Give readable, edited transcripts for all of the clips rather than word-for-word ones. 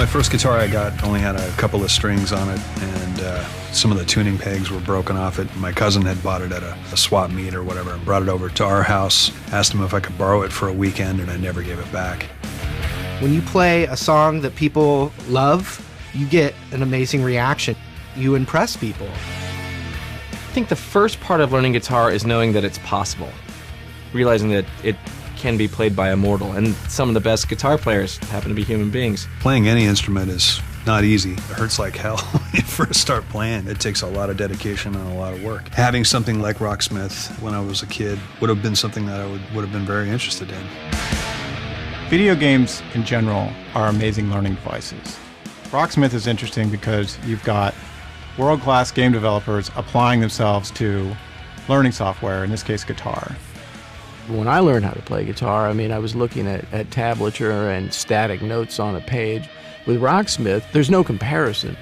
My first guitar I got only had a couple of strings on it, and some of the tuning pegs were broken off it. My cousin had bought it at a swap meet or whatever and brought it over to our house, asked him if I could borrow it for a weekend, and I never gave it back. When you play a song that people love, you get an amazing reaction. You impress people. I think the first part of learning guitar is knowing that it's possible, realizing that it can be played by a mortal, and some of the best guitar players happen to be human beings. Playing any instrument is not easy. It hurts like hell when you first start playing. It takes a lot of dedication and a lot of work. Having something like Rocksmith when I was a kid would have been something that I would have been very interested in. Video games in general are amazing learning devices. Rocksmith is interesting because you've got world-class game developers applying themselves to learning software, in this case guitar. When I learned how to play guitar, I was looking at tablature and static notes on a page. With Rocksmith, there's no comparison.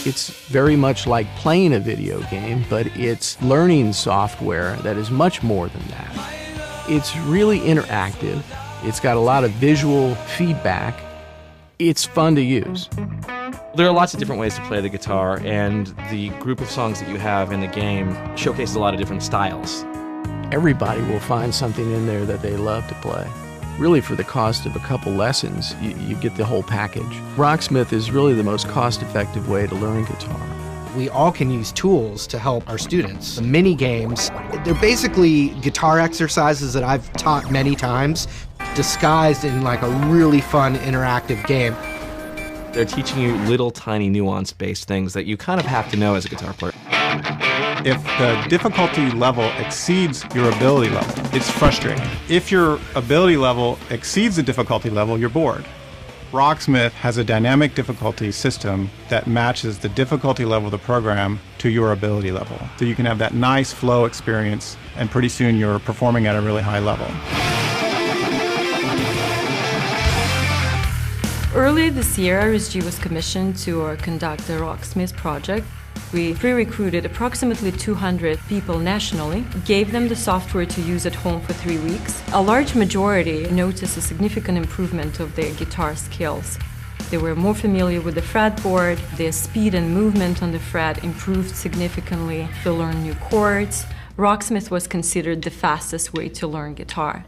It's very much like playing a video game, but it's learning software that is much more than that. It's really interactive. It's got a lot of visual feedback. It's fun to use. There are lots of different ways to play the guitar, and the group of songs that you have in the game showcases a lot of different styles. Everybody will find something in there that they love to play. Really, for the cost of a couple lessons, you get the whole package. Rocksmith is really the most cost-effective way to learn guitar. We all can use tools to help our students. The mini games, they're basically guitar exercises that I've taught many times, disguised in like a really fun interactive game. They're teaching you little tiny nuance-based things that you kind of have to know as a guitar player. If the difficulty level exceeds your ability level, it's frustrating. If your ability level exceeds the difficulty level, you're bored. Rocksmith has a dynamic difficulty system that matches the difficulty level of the program to your ability level. So you can have that nice flow experience, and pretty soon you're performing at a really high level. Earlier this year, RSG was commissioned to conduct the Rocksmith project. We pre-recruited approximately 200 people nationally, gave them the software to use at home for 3 weeks. A large majority noticed a significant improvement of their guitar skills. They were more familiar with the fretboard, their speed and movement on the fret improved significantly, they learned new chords. Rocksmith was considered the fastest way to learn guitar.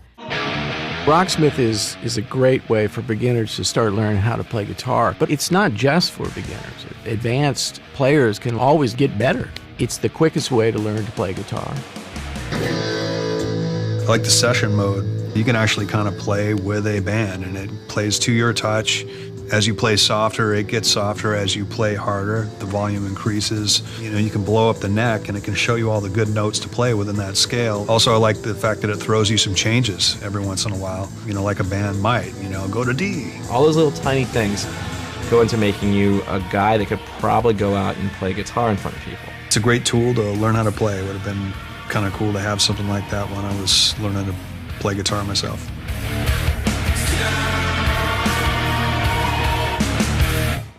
Rocksmith is a great way for beginners to start learning how to play guitar, but it's not just for beginners. Advanced players can always get better. It's the quickest way to learn to play guitar. I like the session mode. You can actually kind of play with a band, and it plays to your touch. As you play softer, it gets softer. As you play harder, the volume increases. You can blow up the neck, and it can show you all the good notes to play within that scale. Also, I like the fact that it throws you some changes every once in a while, like a band might, go to D. All those little tiny things go into making you a guy that could probably go out and play guitar in front of people. It's a great tool to learn how to play. It would have been kind of cool to have something like that when I was learning to play guitar myself.